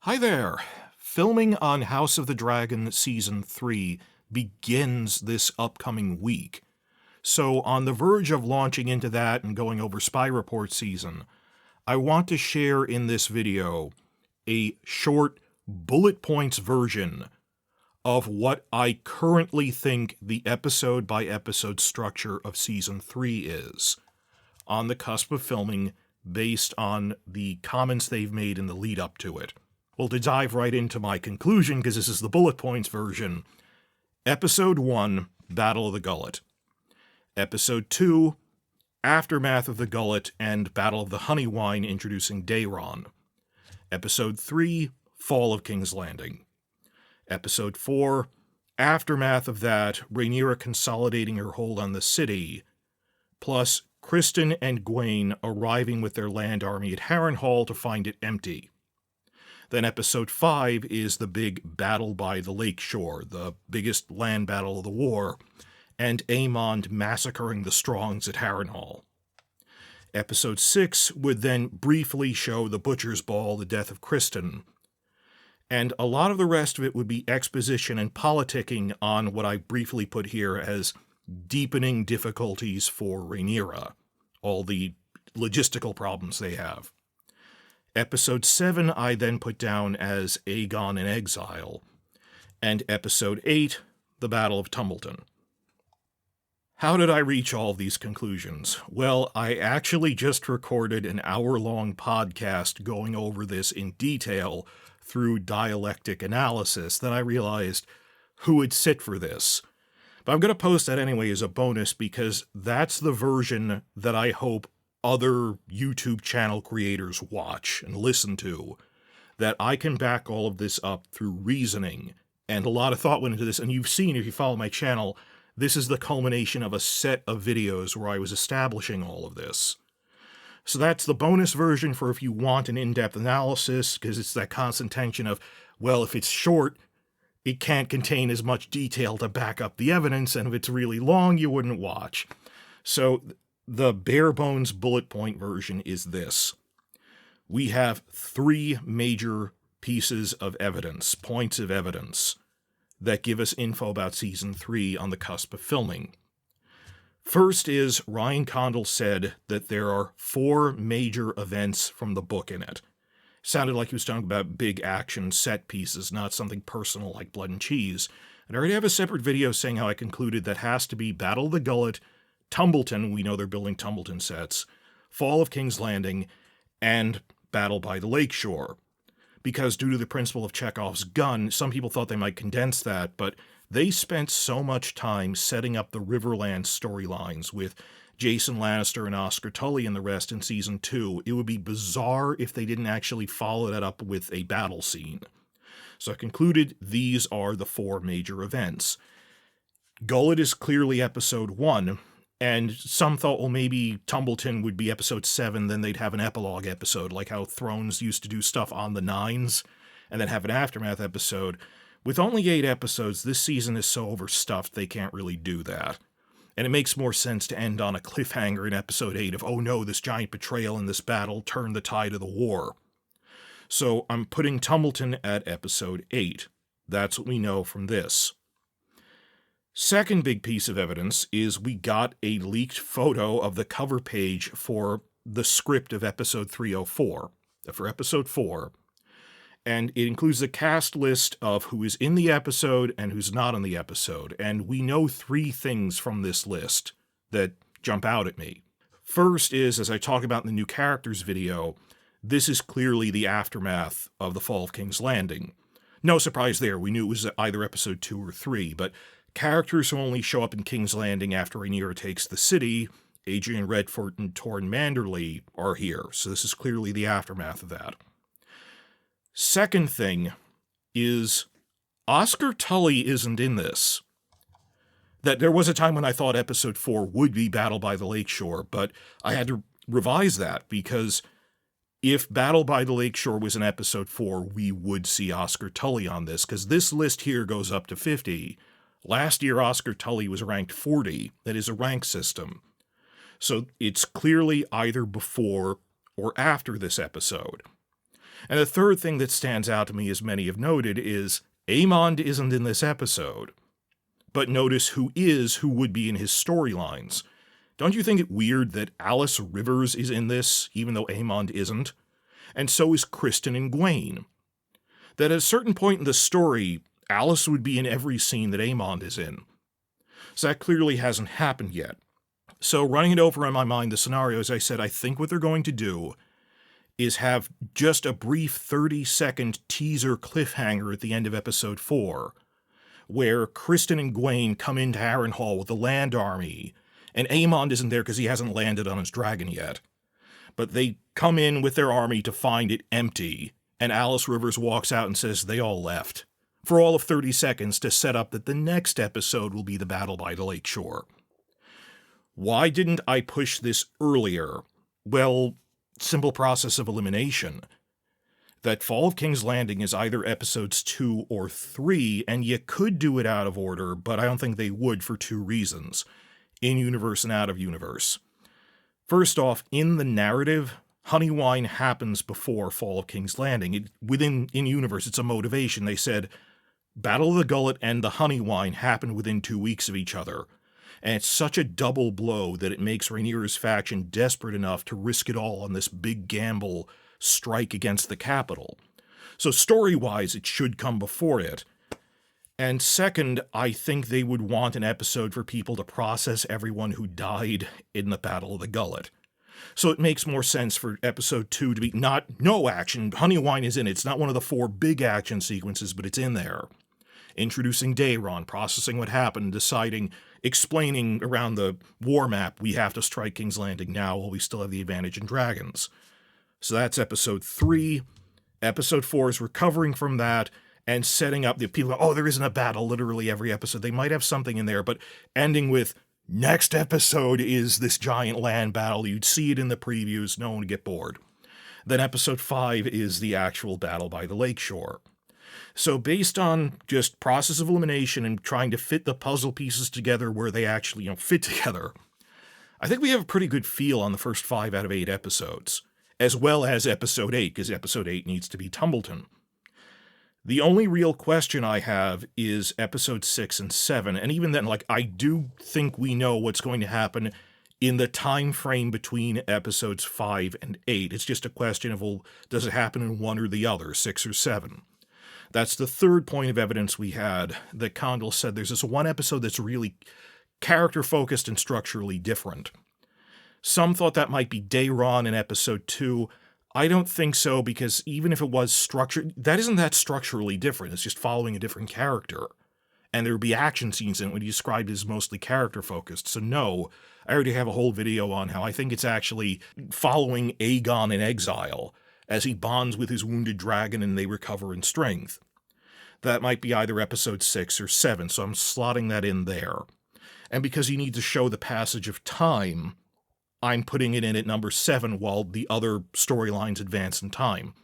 Hi there! Filming on House of the Dragon Season 3 begins this upcoming week. So on the verge of launching into that and going over Spy Report season, I want to share in this video a short bullet points version of what I currently think the episode-by-episode structure of Season 3 is, on the cusp of filming based on the comments they've made in the lead-up to it. Well, to dive right into my conclusion, because this is the bullet points version, Episode 1, Battle of the Gullet. Episode 2, Aftermath of the Gullet and Battle of the Honeywine introducing Daeron. Episode 3, Fall of King's Landing. Episode 4, Aftermath of that, Rhaenyra consolidating her hold on the city, plus Criston and Gwaine arriving with their land army at Harrenhal to find it empty. Then Episode 5 is the big battle by the lakeshore, the biggest land battle of the war, and Aemond massacring the Strongs at Harrenhal. Episode 6 would then briefly show the Butcher's Ball, the death of Criston, and a lot of the rest of it would be exposition and politicking on what I briefly put here as deepening difficulties for Rhaenyra, all the logistical problems they have. Episode 7 I then put down as Aegon in exile, and Episode 8, the Battle of Tumbleton. How did I reach all of these conclusions? Well, I actually just recorded an hour-long podcast going over this in detail through dialectic analysis. Then I realized who would sit for this. But I'm going to post that anyway as a bonus because that's the version that I hope other YouTube channel creators watch and listen to, that I can back all of this up through reasoning. And a lot of thought went into this, and you've seen, if you follow my channel, this is the culmination of a set of videos where I was establishing all of this. So that's the bonus version for if you want an in-depth analysis, because it's that constant tension of, well, if it's short, it can't contain as much detail to back up the evidence, and if it's really long, you wouldn't watch. So the bare-bones bullet point version is this. We have 3 major pieces of evidence, points of evidence, that give us info about Season 3 on the cusp of filming. First is, Ryan Condal said that there are 4 major events from the book in it. Sounded like he was talking about big action set pieces, not something personal like Blood and Cheese. And I already have a separate video saying how I concluded that has to be Battle of the Gullet, Tumbleton, we know they're building Tumbleton sets, Fall of King's Landing, and Battle by the Lakeshore. Because due to the principle of Chekhov's gun, some people thought they might condense that, but they spent so much time setting up the Riverlands storylines with Jason Lannister and Oscar Tully and the rest in Season 2. It would be bizarre if they didn't actually follow that up with a battle scene. So I concluded these are the 4 major events. Gullet is clearly Episode 1, and some thought, well, maybe Tumbleton would be Episode 7, then they'd have an epilogue episode, like how Thrones used to do stuff on the 9s, and then have an Aftermath episode. With only 8 episodes, this season is so overstuffed they can't really do that. And it makes more sense to end on a cliffhanger in Episode 8 of, oh no, this giant betrayal in this battle turned the tide of the war. So I'm putting Tumbleton at Episode 8. That's what we know from this. Second big piece of evidence is we got a leaked photo of the cover page for the script of Episode 304, for Episode 4, and it includes a cast list of who is in the episode and who's not in the episode, and we know 3 things from this list that jump out at me. First is, as I talk about in the new characters video, this is clearly the aftermath of the Fall of King's Landing. No surprise there, we knew it was either Episode 2 or 3, but characters who only show up in King's Landing after Rhaenyra takes the city, Adrian Redford and Torrhen Manderly, are here, so this is clearly the aftermath of that. Second thing is, Oscar Tully isn't in this. That there was a time when I thought Episode 4 would be Battle by the Lakeshore, but I had to revise that, because if Battle by the Lakeshore was in Episode 4, we would see Oscar Tully on this, because this list here goes up to 50. Last year, Oscar Tully was ranked 40. That is a rank system. So it's clearly either before or after this episode. And the third thing that stands out to me, as many have noted, is Aemond isn't in this episode. But notice who would be in his storylines. Don't you think it weird that Alice Rivers is in this, even though Aemond isn't? And so is Kristen and Gwaine. That at a certain point in the story, Alice would be in every scene that Aemond is in. So that clearly hasn't happened yet. So running it over in my mind, the scenario, as I said, I think what they're going to do is have just a brief 30-second teaser cliffhanger at the end of episode 4, where Kristen and Gwaine come into Harrenhal with the land army, and Aemond isn't there because he hasn't landed on his dragon yet. But they come in with their army to find it empty, and Alice Rivers walks out and says they all left, for all of 30 seconds to set up that the next episode will be the battle by the lakeshore. Why didn't I push this earlier? Well, simple process of elimination. That Fall of King's Landing is either episodes 2 or 3, and you could do it out of order, but I don't think they would for 2 reasons. In-universe and out-of-universe. First off, in the narrative, Honeywine happens before Fall of King's Landing. In-universe, it's a motivation. They said, Battle of the Gullet and the Honeywine happened within 2 weeks of each other. And it's such a double blow that it makes Rhaenyra's faction desperate enough to risk it all on this big gamble strike against the capital. So story-wise, it should come before it. And second, I think they would want an episode for people to process everyone who died in the Battle of the Gullet. So it makes more sense for episode 2 to be no action. Honeywine is in it. It's not one of the 4 big action sequences, but it's in there. Introducing Daeron, processing what happened, deciding, explaining around the war map, we have to strike King's Landing now while we still have the advantage in dragons. So that's episode 3. Episode 4 is recovering from that and setting up the people, there isn't a battle literally every episode. They might have something in there, but ending with, next episode is this giant land battle. You'd see it in the previews, no one would get bored. Then episode 5 is the actual battle by the lakeshore. So based on just process of elimination and trying to fit the puzzle pieces together where they actually, fit together, I think we have a pretty good feel on the first 5 out of 8 episodes, as well as episode 8, because episode 8 needs to be Tumbleton. The only real question I have is episode 6 and 7, and even then, I do think we know what's going to happen in the time frame between episodes 5 and 8. It's just a question of, does it happen in one or the other, 6 or 7? That's the third point of evidence we had that Condell said there's this one episode that's really character-focused and structurally different. Some thought that might be Daeron in episode 2. I don't think so, because even if it was structured, that isn't that structurally different. It's just following a different character. And there would be action scenes in it when he described it as mostly character-focused. So no, I already have a whole video on how I think it's actually following Aegon in exile as he bonds with his wounded dragon and they recover in strength. That might be either episode 6 or 7, so I'm slotting that in there. And because you need to show the passage of time, I'm putting it in at number 7 while the other storylines advance in time.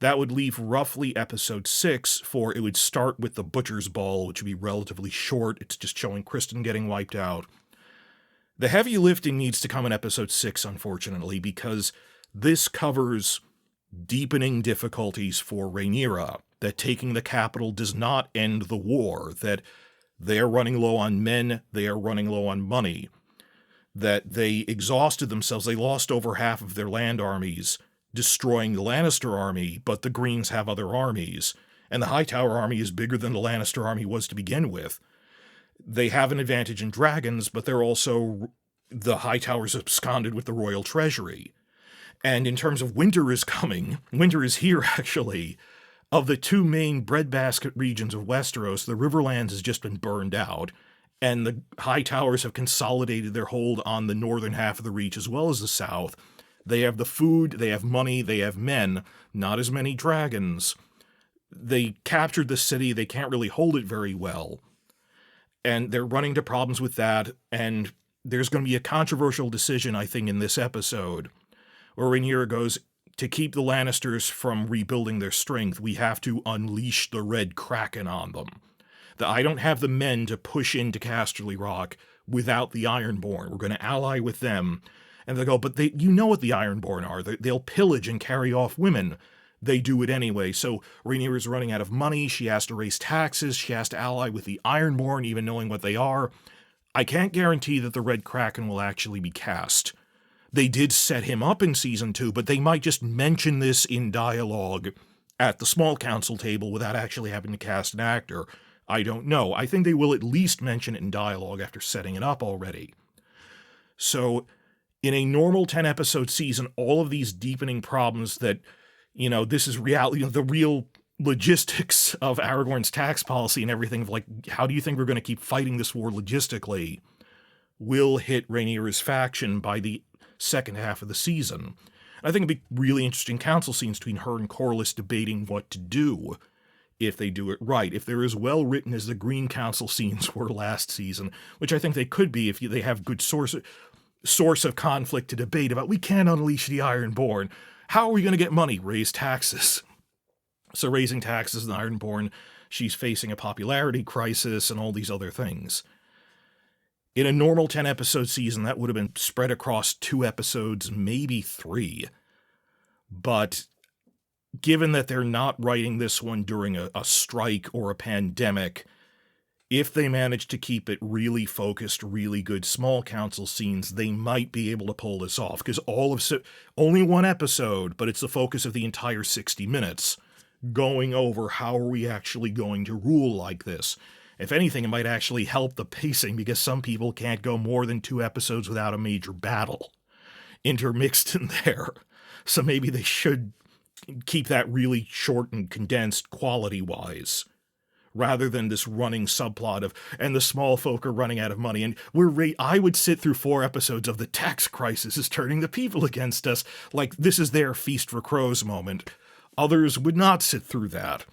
That would leave roughly episode 6 for it would start with the Butcher's Ball, which would be relatively short. It's just showing Kristen getting wiped out. The heavy lifting needs to come in episode 6, unfortunately, because this covers deepening difficulties for Rhaenyra, that taking the capital does not end the war, that they are running low on men, they are running low on money, that they exhausted themselves, they lost over half of their land armies, destroying the Lannister army, but the Greens have other armies, and the Hightower army is bigger than the Lannister army was to begin with. They have an advantage in dragons, but they're also, the Hightowers absconded with the royal treasury. And in terms of winter is coming, winter is here actually. Of the 2 main breadbasket regions of Westeros, the Riverlands has just been burned out, and the Hightowers have consolidated their hold on the northern half of the Reach as well as the south. They have the food, they have money, they have men, not as many dragons. They captured the city, they can't really hold it very well. And they're running into problems with that, and there's going to be a controversial decision, I think, in this episode, where Rhaenyra goes, to keep the Lannisters from rebuilding their strength, we have to unleash the Red Kraken on them. That I don't have the men to push into Casterly Rock without the Ironborn. We're going to ally with them. And they go, but you know what the Ironborn are. They'll pillage and carry off women. they do it anyway. So Rhaenyra is running out of money. She has to raise taxes. She has to ally with the Ironborn, even knowing what they are. I can't guarantee that the Red Kraken will actually be cast. They did set him up in season 2, but they might just mention this in dialogue at the small council table without actually having to cast an actor. I don't know. I think they will at least mention it in dialogue after setting it up already. So, in a normal 10-episode season, all of these deepening problems that, this is reality, the real logistics of Aragorn's tax policy and everything, of like, how do you think we're going to keep fighting this war logistically, will hit Rhaenyra's faction by the second half of the season. I think it'd be really interesting council scenes between her and Corlys debating what to do if they do it right. If they're as well written as the Green Council scenes were last season, which I think they could be if they have good source of conflict to debate about. We can't unleash the Ironborn. How are we going to get money? Raise taxes. So raising taxes on the Ironborn, she's facing a popularity crisis and all these other things. In a normal 10-episode season, that would have been spread across 2 episodes, maybe 3. But given that they're not writing this one during a strike or a pandemic, if they manage to keep it really focused, really good small council scenes, they might be able to pull this off. Because only 1 episode, but it's the focus of the entire 60 minutes, going over how are we actually going to rule like this. If anything, it might actually help the pacing, because some people can't go more than 2 episodes without a major battle intermixed in there. So maybe they should keep that really short and condensed quality-wise, rather than this running subplot of, and the small folk are running out of money. And I would sit through 4 episodes of the tax crisis is turning the people against us, like this is their feast for crows moment. Others would not sit through that.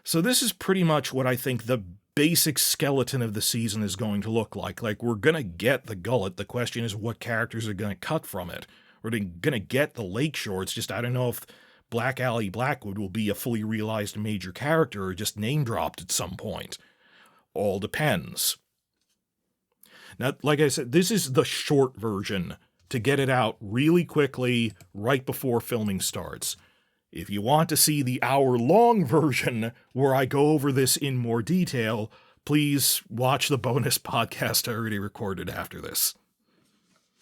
So this is pretty much what I think the basic skeleton of the season is going to look like. Like, we're going to get the gullet. The question is what characters are going to cut from it. We're going to get the Lakeshore. It's just, I don't know if Black Alley Blackwood will be a fully realized major character or just name-dropped at some point. All depends. Now, like I said, this is the short version to get it out really quickly right before filming starts. If you want to see the hour-long version where I go over this in more detail, please watch the bonus podcast I already recorded after this.